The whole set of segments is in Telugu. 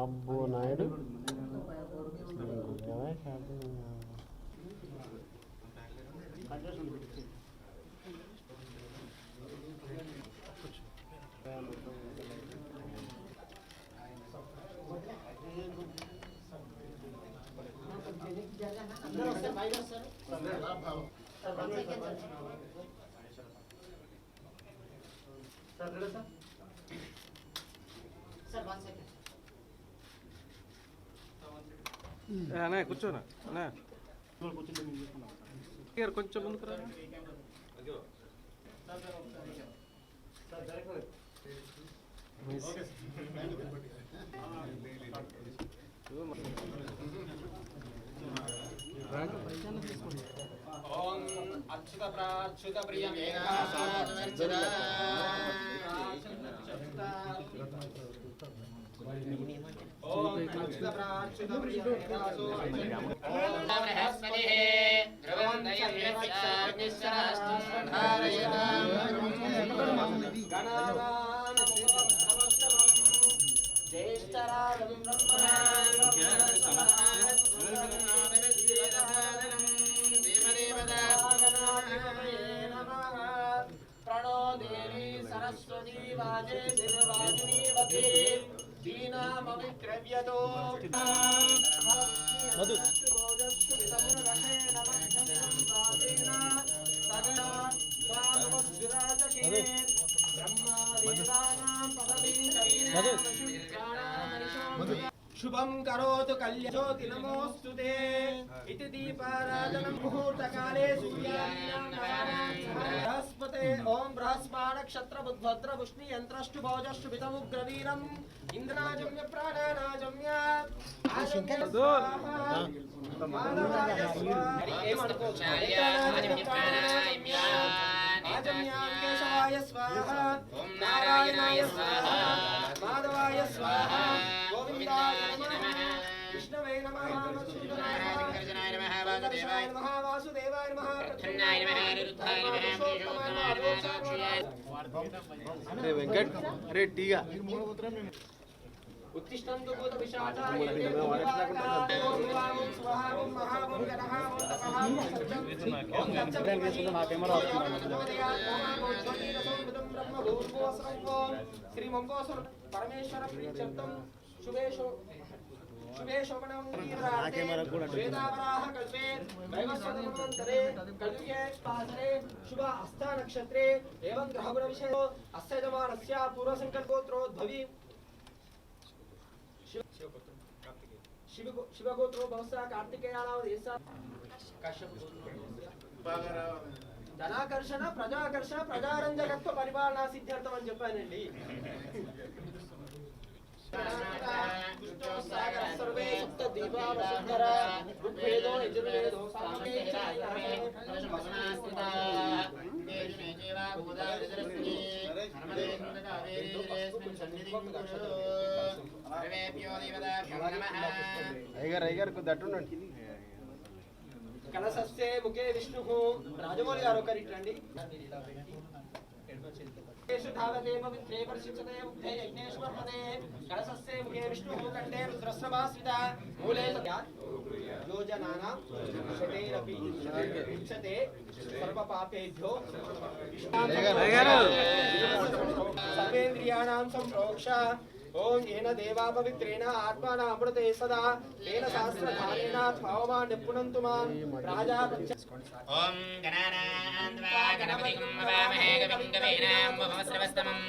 అబ్బో నాయుడు అన్నా కూర్చోనా అన్నా కొంచెం ముందుకు రా. ఓం అచ్యుత ప్రాచ్యుత ఓం అచ్యుత ప్రాచ్యుత ప్రియమేకాసో బృహస్పతిః ధ్రువం దయమిస్యాగ్నిశ్చరాష్ట్రం గణానాం జ్యేష్ఠరాజం प्रणो देवी सरस्वती वाजे वाजिनीवती दीनामविक्रव्यतो मधु शुभं करोतु कल्याणोति नमोस्तुते इति दीपाराधनं मुहूर्तकाले बृहस्पते ओम बृहस्पति नक्षत्र बुद्धभद्र पुष्णि यंत्रष्टु भोजष्टु पितमुग्रवीरम् इंद्राजम्य प्राणानाजम्य आजम्य केशवाय स्वाहा ओम नारायणाय स्वाहा माधवाय स्वाहा गोविंदाय नमः विष्णवे नमः मधुसूदनाय नमः वासुदेवाय नमः वासुदेवाय नमः प्रद्युम्नाय नमः अनिरुद्धाय नमः अरे वेंकट अरे टीगा उत्तिष्ठन्तु भूतपिशाचाय श्री मंगोसर परमेश्वर प्रीत्यर्थम शुभेशो शुभे शोभनम श्वेतावराह कल्पे वैवस्वतमंतरे कल्पे पासरे शुभ हस्ता नक्षत्रे एवं ग्रहगुण विषयो अस्य जमानस्य पूर्व संकल्पोत्रोद्भवी शिवगोत्रो बहुसा कार्तिकेयानाव देशा कश्यप ధనాకర్షణ ప్రజాకర్షణ ప్రజారంజకత్వ పరిపాలన సిద్ధార్థం అని చెప్పానండి. सर्वे सप्त दीपा वसुंधरा ऋग्वेदो यजुर्वेदो सामवेदो देशमेजेवा भूतादिरस्ति नर्मदे कावेरीरेस्मिन् सन्निधिं कुरु सर्वेभ्यो देवताभ्यो नमः. ఐగర్ దట్టునండి కలసస్సే ముఖే విష్ణుః రాజమౌళి గారు ఒకరిట్లండి धावते पवित्रे परिशिक्षते मुग्धे यज्ञेश्वरपदे कलशस्य मुखे विष्णुः कंठे रुद्रस्रवास्विता मूले योजनानां शतेरपि उच्यते सर्वपापेभ्यो सर्वेन्द्रियाणां संप्रोक्ष ओम येन देवा पवित्रेण आत्माना अमृते सदा तेन सहस्रधारेण भावमा निपुणन्तु मां राजा ओम गणानान्त्वा गणपतिं नमामहे कविं कवीनां वमस्रवस्तमं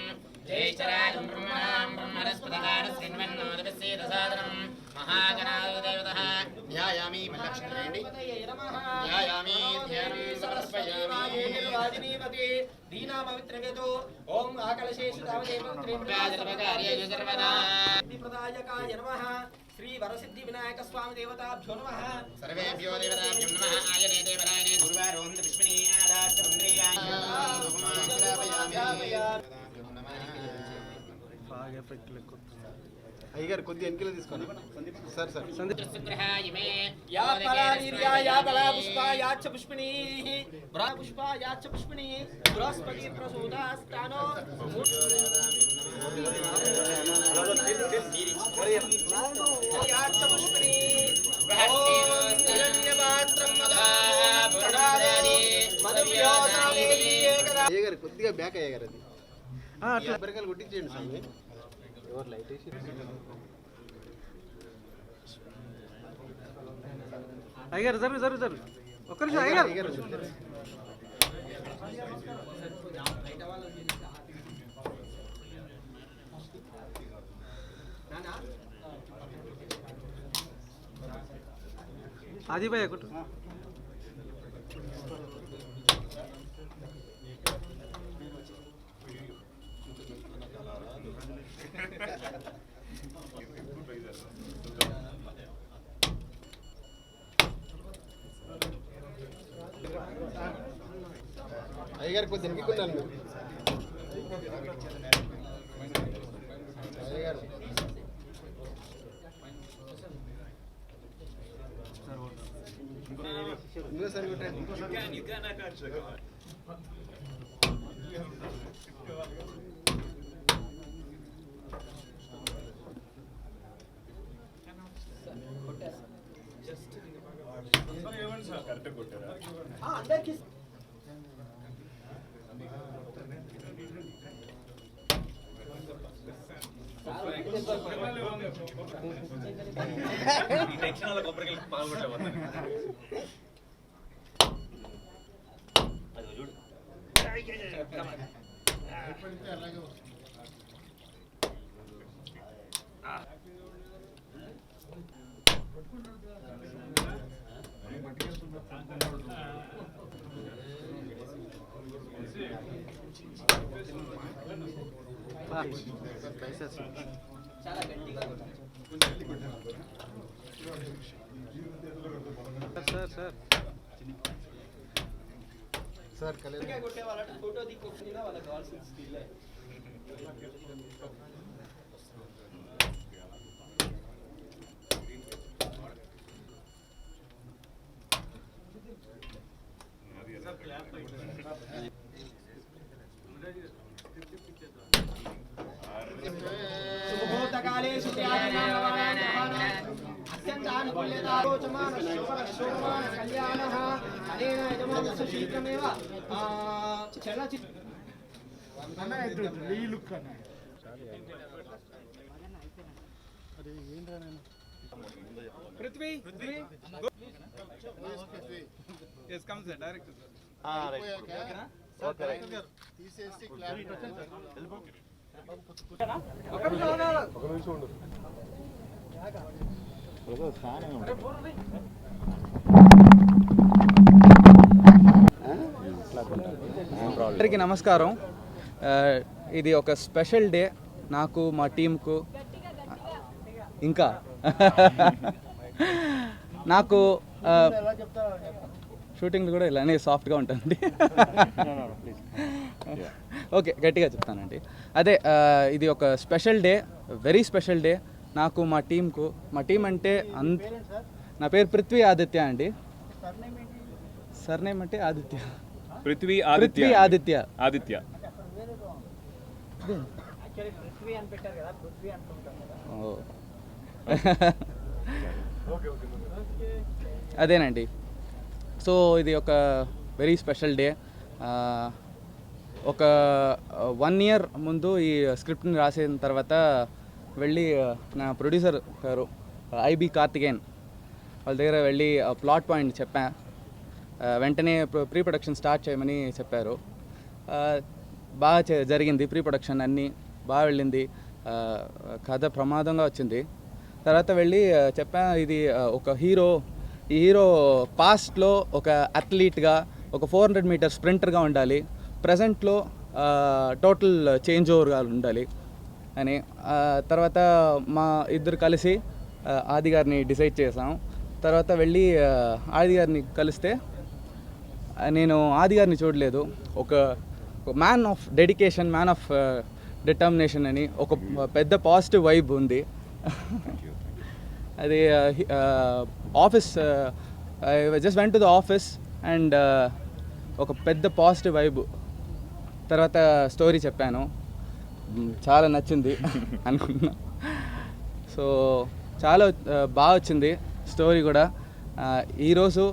ज्येष्ठराजं ब्रह्मणां ब्रह्मणस्पतिहारस्रिन्वन्नोदभिस्सेदसादनं महागणाधिदेवतः ध्यायामि मल्लक्ष्मीरेड्डी ध्यायामि ध्यानं समर्पयामि वाजिनीवती दीना पवित्रवेदो ओम आकलशेषु तावदेव त्रिपुराजनवकार्येषु सर्वदा सिद्धिप्रदायकाय नमः श्री वरसिद्धि विनायक स्वामी देवताभ्यो नमः सर्वेभ्यो देवताभ्यो नमः आयने देवरायने गुरुवारों विष्णुनी आदाश्च वन्द्रेयाय బాగా పెట్టలేకొచ్చు అయ్యగారు కొద్దిగా వెనకలో తీసుకోండి సార్ సార్ या फलानिर्या या कला पुष्पा याच्च पुष्पिणीः ब्रा पुष्पा याच्च पुष्पिणीः बृहस्पति प्रसूदास्तानो याच्च पुष्पिणीः हिरण्यपात्रं मदानि मदव्योतामेति एकदा అయ్యగారు కొద్దిగా బ్యాక్ అయ్యగారు అది కొబ్బరికాయలు కొట్టించేయండి స్వామి ఎవరు లైట్ వేసి అయ్యారు జరుగు ఒక్క నిమిషం అయ్యారు అయ్యగారు ఆది భయ్య కొట్టు అయ్యగారు కొద్దిగా వెనక్కి మీరు అయ్యగారు ఇంకోసారి కొట్టండి అందరికి చాలా గట్టిగా సార్ సార్ కళ్యాణ్ కొట్టే వాళ్ళ ఫోటో దిక్కొచ్చినా వాళ్ళకి కావాల్సిన స్కిల్ సుముహూర్తకాలే అత్యంతానుకూల్యతారోచమాన శోభన కళ్యాణః అనేన యజమానస్య శీఘ్రమేవ చలనచిత్ర Prithvi yes come sir direct తీసేసి క్లాప్ ఒక నిమిషం ఉండు అందరికీ నమస్కారం. ఇది ఒక స్పెషల్ డే నాకు మా టీంకు ఇంకా నాకు షూటింగ్లు కూడా ఇలానే సాఫ్ట్గా ఉంటుంది. ఓకే గట్టిగా చెప్తానండి. అదే ఇది ఒక special day, very special day నాకు మా టీంకు. మా టీం అంటే నా పేరు పృథ్వీ ఆదిత్య అండి. సర్నేమ్ అంటే ఆదిత్య. పృథ్వీ ఆదిత్య. అదేనండి. సో ఇది ఒక వెరీ స్పెషల్ డే. ఒక 1 year ముందు ఈ స్క్రిప్ట్ని రాసిన తర్వాత వెళ్ళి నా ప్రొడ్యూసర్ గారు ఐబి కార్తికేయన్ వాళ్ళ దగ్గర వెళ్ళి ప్లాట్ పాయింట్ చెప్పా. వెంటనే ప్రీ ప్రొడక్షన్ స్టార్ట్ చేయమని చెప్పారు. బాగా జరిగింది. ప్రీ ప్రొడక్షన్ అన్నీ బాగా వెళ్ళింది. కథ ప్రమాదంగా వచ్చింది. తర్వాత వెళ్ళి చెప్పా ఇది ఒక హీరో, ఈ హీరో పాస్ట్లో ఒక అథ్లీట్గా ఒక 400 meter స్ప్రింటర్గా ఉండాలి, ప్రజెంట్లో టోటల్ చేంజ్ ఓవర్గా ఉండాలి అని. తర్వాత మా ఇద్దరు కలిసి ఆది గారిని డిసైడ్ చేసాం. తర్వాత వెళ్ళి ఆది గారిని కలిస్తే నేను ఆది గారిని చూడలేదు. ఒక man of dedication, man of determination అని ఒక పెద్ద పాజిటివ్ వైబ్ ఉంది. అది office I just went to the office and ఒక పెద్ద పాజిటివ్ వైబ్ తర్వాత స్టోరీ చెప్పాను. చాలా నచ్చింది అనుకున్నా. సో చాలా బాగా వచ్చింది స్టోరీ కూడా. ఈరోజు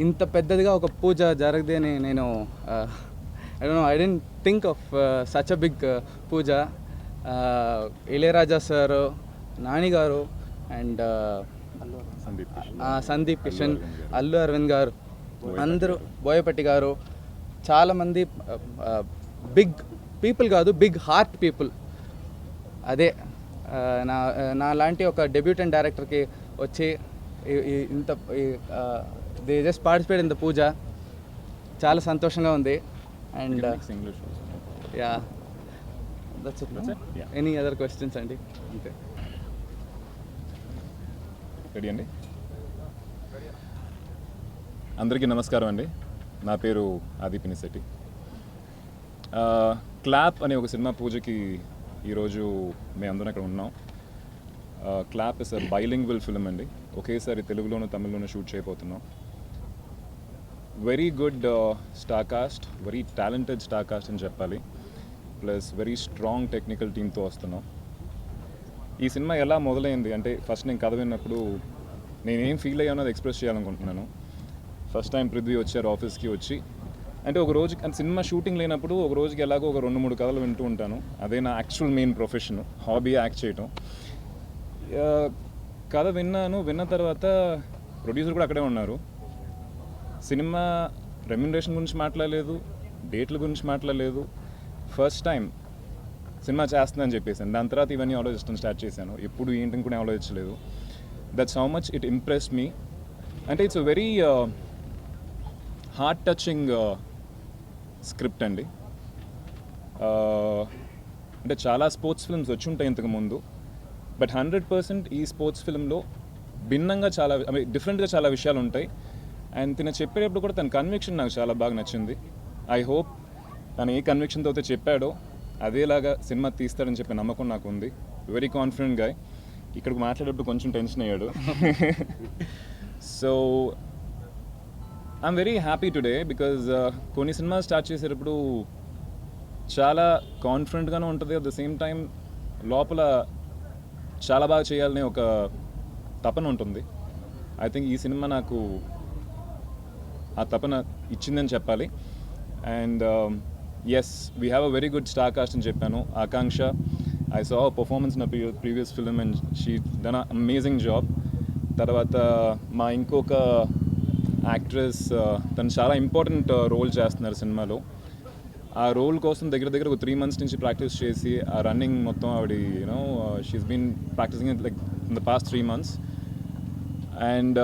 ఇంత పెద్దదిగా ఒక పూజ జరగదే అని నేను I don't think of such a big puja. Ilaiyaraaja sir, Nani garu and Sundeep Kishan, Allu Aravind garu, అందరూ, బోయపట్టి గారు, చాలామంది బిగ్ పీపుల్ కాదు, బిగ్ హార్ట్ పీపుల్. అదే నా లాంటి ఒక డెబ్యూటెంట్ డైరెక్టర్కి వచ్చి ఇంత they just participate in the puja. చాలా సంతోషంగా ఉంది. And yeah, that's it. Any other questions అండి? అంతే. రెడీ అండి? అందరికీ నమస్కారం అండి. నా పేరు ఆది పినిశెట్టి. క్లాప్ అనే ఒక సినిమా పూజకి ఈరోజు మేమందరం అక్కడ ఉన్నాం. Clap is a bilingual film అండి. ఒకేసారి తెలుగులోను తమిళ్లోనూ షూట్ చేయబోతున్నాం. Very good star cost, very talented star cast అని చెప్పాలి. ప్లస్ వెరీ స్ట్రాంగ్ టెక్నికల్ టీమ్తో వస్తున్నాం. ఈ సినిమా ఎలా మొదలైంది అంటే, ఫస్ట్ నేను కథ విన్నప్పుడు నేనేం ఫీల్ అయ్యానో అది ఎక్స్ప్రెస్ చేయాలనుకుంటున్నాను. ఫస్ట్ టైం పృథ్వీ వచ్చారు ఆఫీస్కి. వచ్చి అంటే ఒక రోజు సినిమా షూటింగ్ లేనప్పుడు ఒక రోజుకి ఎలాగో ఒక 2-3 కథలు వింటూ ఉంటాను. అదే నా actual main profession, hobby act చేయటం. కథ విన్న తర్వాత ప్రొడ్యూసర్ కూడా అక్కడే ఉన్నారు. సినిమా రెమ్యునరేషన్ గురించి మాట్లాడలేదు, డేట్ల గురించి మాట్లాడలేదు. ఫస్ట్ టైం సినిమా చేస్తుందని చెప్పేసాను. దాని తర్వాత ఇవన్నీ ఆలోచించడం స్టార్ట్ చేశాను. ఎప్పుడు ఏంటని కూడా ఆలోచించలేదు. That's how much it impress me. అంటే it's a very heart touching script అండి. అంటే చాలా స్పోర్ట్స్ ఫిల్మ్స్ వచ్చి ఉంటాయి ఇంతకుముందు, బట్ 100% ఈ స్పోర్ట్స్ ఫిల్మ్లో భిన్నంగా చాలా డిఫరెంట్గా చాలా విషయాలు ఉంటాయి. అండ్ తిన చెప్పేటప్పుడు కూడా తన కన్విక్షన్ నాకు చాలా బాగా నచ్చింది. ఐ హోప్ తను ఏ కన్విక్షన్తో అయితే చెప్పాడో అదేలాగా సినిమా తీస్తాడని చెప్పే నమ్మకం నాకు ఉంది. Very confident guy. ఇక్కడికి మాట్లాడేటప్పుడు కొంచెం టెన్షన్ అయ్యాడు. So I'm very happy today because కొన్ని సినిమాలు స్టార్ట్ చేసేటప్పుడు చాలా కాన్ఫిడెంట్గానే ఉంటుంది. అట్ ద సేమ్ టైం లోపల చాలా బాగా చేయాలనే ఒక తపన ఉంటుంది. ఐ థింక్ ఈ సినిమా నాకు ఆ తపన ఇచ్చిందని చెప్పాలి. And yes, we have a very good star cast అని చెప్పాను. Akanksha, I saw performance in previous film and she done a amazing job. తర్వాత మా ఇంకొక యాక్ట్రెస్, తను చాలా ఇంపార్టెంట్ రోల్ చేస్తున్నారు సినిమాలో. ఆ రోల్ కోసం దగ్గర ఒక 3 months నుంచి ప్రాక్టీస్ చేసి ఆ రన్నింగ్ మొత్తం ఆవిడ she's been practising like in the past 3 months. And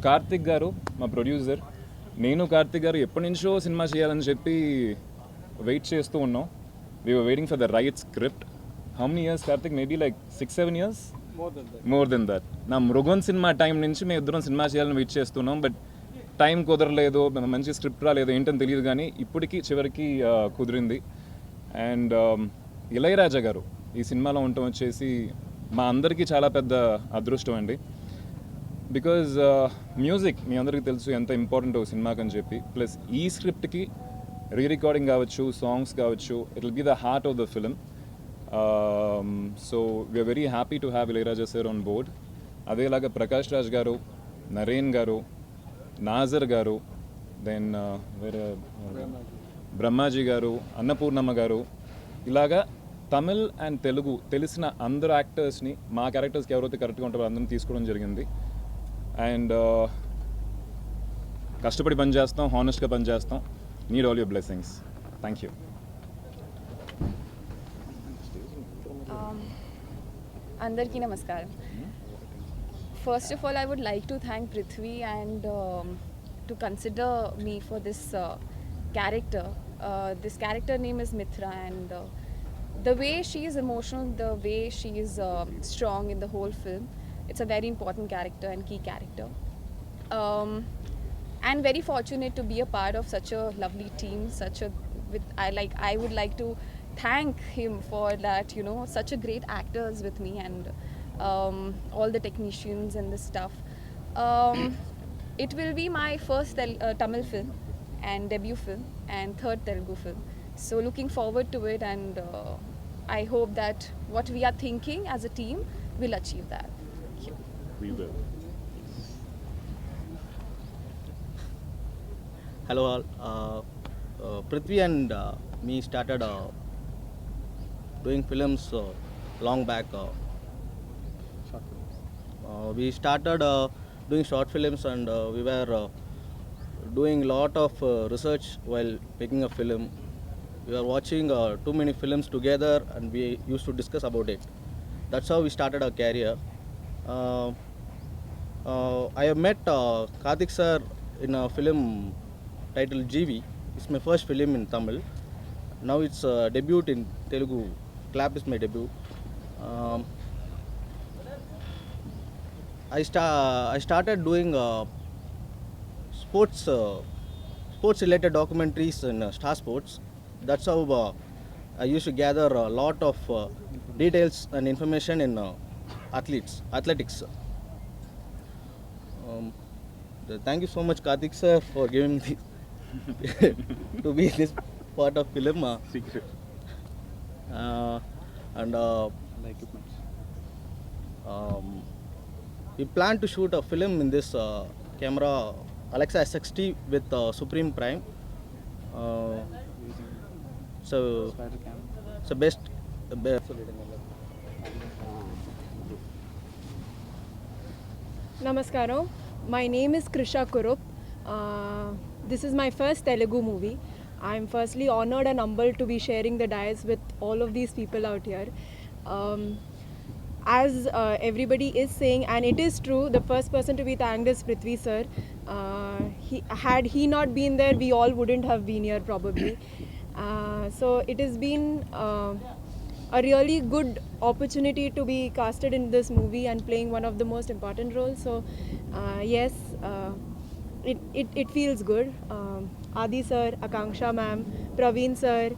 Karthik garu, మా ప్రొడ్యూసర్, నేను కార్తిక్ గారు ఎప్పటి నుంచో సినిమా చేయాలని చెప్పి వెయిట్ చేస్తూ ఉన్నాం. We were waiting for the right script. How many years Karthik? Maybe like 6-7 years? More than that. నా మృగన్ సినిమా టైం నుంచి మేము ఇద్దరం సినిమా చేయాలని వెయిట్ చేస్తున్నాం. బట్ టైం కుదరలేదు, మంచి స్క్రిప్ట్ రాలేదు, ఏంటని తెలియదు. కానీ ఇప్పటికీ చివరికి కుదిరింది. అండ్ ఇళయరాజా గారు ఈ సినిమాలో ఉండటం వచ్చేసి మా అందరికీ చాలా పెద్ద అదృష్టం అండి. బికాజ్ మ్యూజిక్ మీ అందరికీ తెలుసు ఎంత ఇంపార్టెంట్ ఒక సినిమాకి అని చెప్పి. ప్లస్ ఈ స్క్రిప్ట్కి రికార్డింగ్ కావచ్చు, సాంగ్స్ కావచ్చు, it will be the heart of the film. So we're very happy to have Ilaiyaraaja sir on board. అదేలాగా ప్రకాష్ రాజ్ గారు, నరేన్ గారు, నాజర్ గారు, దెన్ వేరే బ్రహ్మాజీ గారు, అన్నపూర్ణమ్మ గారు, ఇలాగా తమిళ్ అండ్ తెలుగు తెలిసిన అందరు యాక్టర్స్ని మా క్యారెక్టర్స్కి ఎవరైతే కరెక్ట్గా ఉంటారో అందరిని తీసుకోవడం జరిగింది. అండ్ కష్టపడి పనిచేస్తాం, హానెస్ట్గా పనిచేస్తాం. Need all your blessings. Thank you. అందరికీ నమస్కారం. First of all, I would like to thank Prithvi and to consider me for this character. This character name is Mithra, and the way she is emotional, the way she is strong in the whole film, it's a very important character and key character. And very fortunate to be a part of such a lovely team. I would like to thank him for that, you know, such a great actors with me, and all the technicians and the stuff. It will be my first Tamil film and debut film and third Telugu film. So looking forward to it, and I hope that what we are thinking as a team will achieve that. Thank you. We will. Hello all. Prithvi and me started doing films long back. We started doing short films, and we were doing lot of research while making a film. We were watching too many films together, and we used to discuss about it. That's how we started our career. I have met Karthik sir in a film titled GV. It's my first film in Tamil. Now it's debut in Telugu. Clap is my debut. I started doing sports related documentaries in Star Sports. That's how I used to gather a lot of details and information in athletics. Thank you so much, Karthik sir, for giving me to be this part of film. Secret. And we plan to shoot a film in this camera Alexa S60 with Supreme Prime. So best. Namaskaram. My name is Krisha Kurup. This is my first Telugu movie. I am firstly honored and humbled to be sharing the dais with all of these people out here. As everybody is saying, and it is true, the first person to be thanked is Prithvi sir. Had he not been there, we all wouldn't have been here probably. So it has been a really good opportunity to be casted in this movie and playing one of the most important roles. So yes, it feels good. Adi sir, Akanksha ma'am, Praveen sir,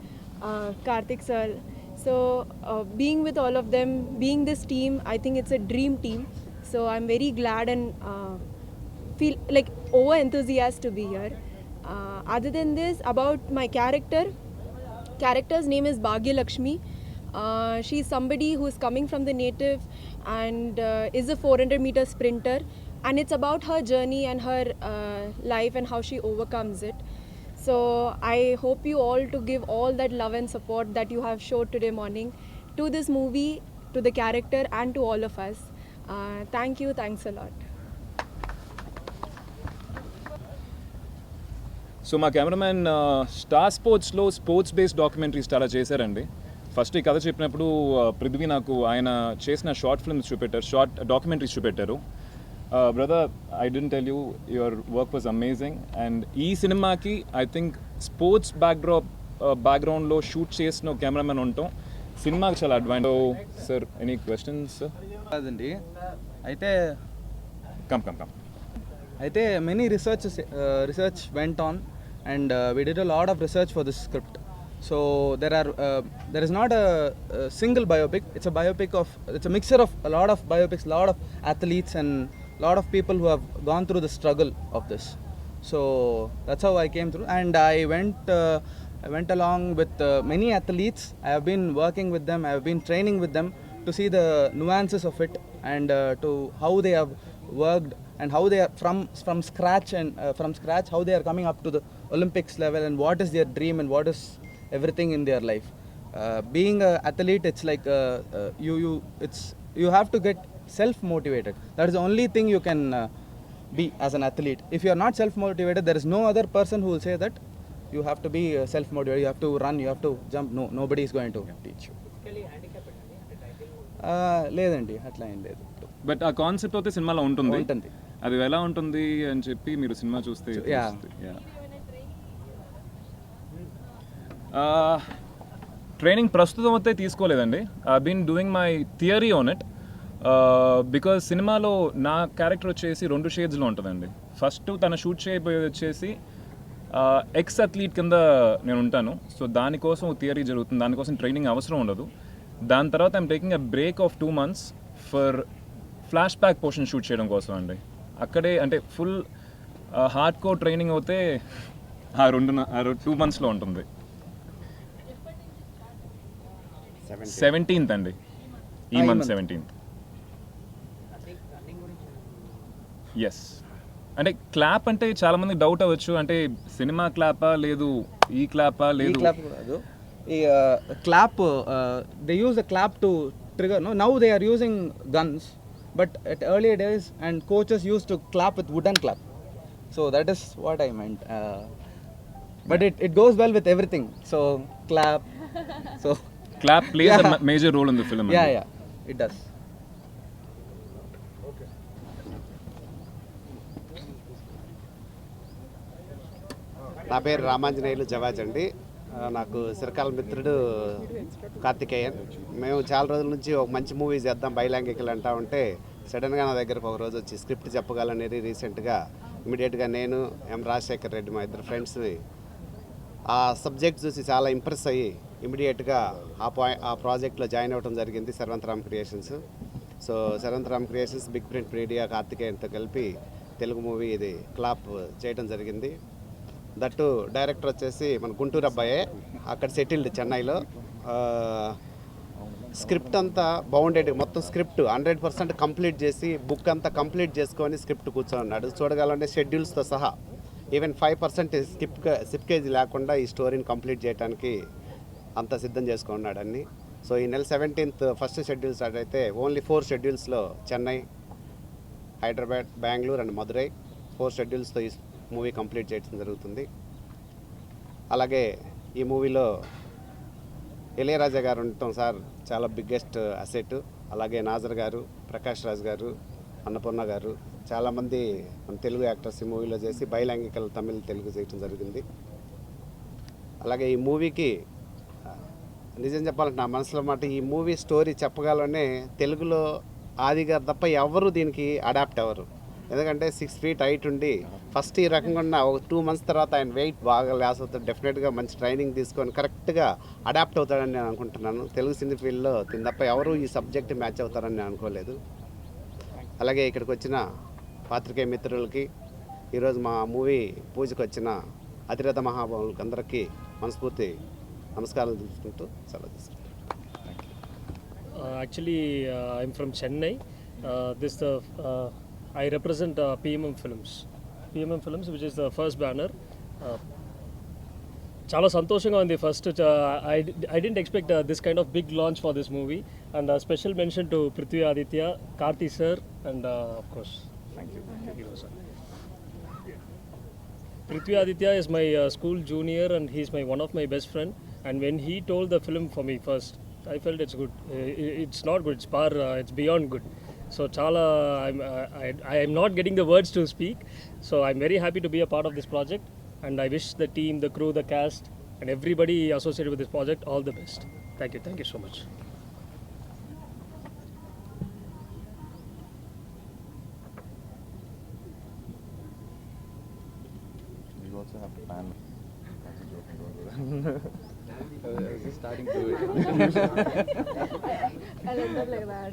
Karthik sir. So being with all of them, being this team, I think it's a dream team. So I'm very glad and feel like over enthusiastic to be here. Other than this, about my character's name is Bhagya Lakshmi. She's somebody who's coming from the native and is a 400-meter sprinter, and it's about her journey and her life and how she overcomes it. So I hope you all to give all that love and support that you have showed today morning to this movie, to the character, and to all of us. Thank you, thanks a lot. So మా కెమెరామెన్ స్టార్ స్పోర్ట్స్లో స్పోర్ట్స్ బేస్డ్ డాక్యుమెంటరీస్ చాలా చేశారండి. ఫస్ట్ ఈ కథ చెప్పినప్పుడు పృథ్వీ నాకు ఆయన చేసిన షార్ట్ ఫిల్మ్స్ చూపెట్టారు, షార్ట్ డాక్యుమెంటరీస్ చూపెట్టారు. Brother, I don't tell you, your work was amazing. And ఈ సినిమాకి ఐ థింక్ స్పోర్ట్స్ బ్యాక్గ్రౌండ్లో షూట్ చేసిన కెమెరామెన్ ఉండటం సినిమాకి చాలా అడ్వాంటేజ్. Sir, any questions? కాదండి, అయితే కమ్ అయితే many research went on, and we did a lot of research for this script. So there is not a single biopic. It's a mixture of a lot of biopics, lot of athletes, and lot of people who have gone through the struggle of this. So that's how I came through, and I went along with many athletes. I have been working with them, I have been training with them to see the nuances of it, and to how they have worked, and how they are from scratch how they are coming up to the Olympics level, and what is their dream, and what is everything in their life. Being an athlete, it's like you have to get self motivated. That is the only thing you can be as an athlete. If you are not self motivated, there is no other person who will say that you have to be self motivated, you have to run, you have to jump. No, nobody is going to teach you. లేదండి, అట్లా ఏం లేదు. బట్ ఆ కాన్సెప్ట్ అయితే సినిమాలో ఉంటుంది. ఉంటుంది. అది ఎలా ఉంటుంది అని చెప్పి మీరు సినిమా చూస్తే ట్రైనింగ్ ప్రస్తుతం అయితే తీసుకోలేదండి. I been doing my theory on it, because సినిమాలో నా క్యారెక్టర్ వచ్చేసి 2 షేడ్స్లో ఉంటుందండి. ఫస్ట్ తన షూట్ చేయబోయేది వచ్చేసి ఎక్స్ అథ్లీట్ కింద నేను ఉంటాను. సో దానికోసం థియరీ జరుగుతుంది, దానికోసం ట్రైనింగ్ అవసరం ఉండదు. దాని తర్వాత I'm taking a break of 2 months for flash back portion shoot చేయడం కోసం అండి. అక్కడే అంటే ఫుల్ హార్డ్ కోర్ ట్రైనింగ్ అవుతే ఆ 2 monthsలో ఉంటుంది. 17th అండి, ఈ మంత్ 17th. ఎస్, అంటే క్లాప్ అంటే చాలా మంది డౌట్ అవ్వచ్చు, అంటే సినిమా క్లాపా లేదు ఈ క్లాపా ఈ లేదు. క్లాప్ కాదు, ఈ clap they use the clap to trigger. Now they are using guns, but at earlier days and coaches used to clap with wooden clap. So that is what I meant. But it goes well with everything. So clap. So clap plays Yeah. A major role in the film. yeah, it does. నా పేరు రామాంజనేయులు జవాజ్ అండి. నాకు చిరకాల మిత్రుడు కార్తికేయన్. మేము చాలా రోజుల నుంచి ఒక మంచి మూవీ చేద్దాం బైలాంగికలు అంటా ఉంటే సడన్గా నా దగ్గరకు ఒక రోజు వచ్చి స్క్రిప్ట్ చెప్పగలనేది రీసెంట్గా ఇమీడియట్గా నేను రాజశేఖర్ రెడ్డి మా ఇద్దరు ఫ్రెండ్స్ని ఆ సబ్జెక్ట్ చూసి చాలా ఇంప్రెస్ అయ్యి ఇమీడియట్గా ఆ ప్రాజెక్ట్లో జాయిన్ అవ్వడం జరిగింది, Saravantharam creations. So Saravantharam creations, big print media, కార్తికేయన్తో కలిపి తెలుగు మూవీ ఇది క్లాప్ చేయడం జరిగింది. దట్టు డైరెక్టర్ వచ్చేసి మన గుంటూరు అబ్బాయే, అక్కడ సెటిల్డ్ చెన్నైలో. స్క్రిప్ట్ అంతా బౌండెడ్, మొత్తం స్క్రిప్ట్ 100% కంప్లీట్ చేసి బుక్ అంతా కంప్లీట్ చేసుకొని స్క్రిప్ట్ కూర్చోన్నాడు. చూడగలంటే షెడ్యూల్స్తో సహా ఈవెన్ 5% స్కిప్కేజ్ లేకుండా ఈ స్టోరీని కంప్లీట్ చేయడానికి అంతా సిద్ధం చేసుకున్నాడు అన్ని. సో ఈ నెల 17th ఫస్ట్ షెడ్యూల్ స్టార్ట్ అయితే ఓన్లీ 4 షెడ్యూల్స్లో చెన్నై, హైదరాబాద్, బెంగళూరు అండ్ మదురై 4 షెడ్యూల్స్తో ఈ మూవీ కంప్లీట్ చేయడం జరుగుతుంది. అలాగే ఈ మూవీలో ఇళయరాజా గారు ఉండటం సార్ చాలా బిగ్గెస్ట్ అసెట్. అలాగే నాజర్ గారు, ప్రకాష్ రాజ్ గారు, అన్నపూర్ణ గారు, చాలామంది మన తెలుగు యాక్టర్స్ ఈ మూవీలో చేసి బైలాంగికల్ తమిళ్ తెలుగు చేయడం జరిగింది. అలాగే ఈ మూవీకి నిజం చెప్పాలంటే నా మనసులో మాట, ఈ మూవీ స్టోరీ చెప్పగలనే తెలుగులో ఆది గారు తప్ప ఎవరు దీనికి అడాప్ట్ అవ్వరు. ఎందుకంటే 6 feet హైట్ ఉండి ఫస్ట్ ఈ రకంగా ఉన్న ఒక 2 months తర్వాత ఆయన వెయిట్ బాగా లాస్ అవుతాడు. డెఫినెట్గా మంచి ట్రైనింగ్ తీసుకొని కరెక్ట్గా అడాప్ట్ అవుతాడని నేను అనుకుంటున్నాను. తెలుగు సినీ ఫీల్డ్లో దీని తప్ప ఎవరు ఈ సబ్జెక్ట్ మ్యాచ్ అవుతారని నేను అనుకోలేదు. అలాగే ఇక్కడికి వచ్చిన పాత్రికేయ మిత్రులకి, ఈరోజు మా మూవీ పూజకు వచ్చిన అతిరథ మహాభావులకి అందరికీ మనస్ఫూర్తి నమస్కారాలు తెలుసుకుంటూ సెలవు తీసుకుంటాను. Actually, I'm from Chennai. I represent PMM Films. PMM Films, which is the first banner. చాలా సంతోషంగా ఉంది. First I didn't expect this kind of big launch for this movie, and special mention to Prithvi Aditya, Karthi sir, and of course, thank you sir. Prithvi Aditya is my school junior, and he's one of my best friend. And when he told the film for me first, I felt it's good. It's not good. It's beyond good. So chala, I am not getting the words to speak. So I'm very happy to be a part of this project, and I wish the team, the crew, the cast, and everybody associated with this project all the best. Thank you so much. You also have to pan. That's a joke. Don't do that. I was just starting to I'll end up like that.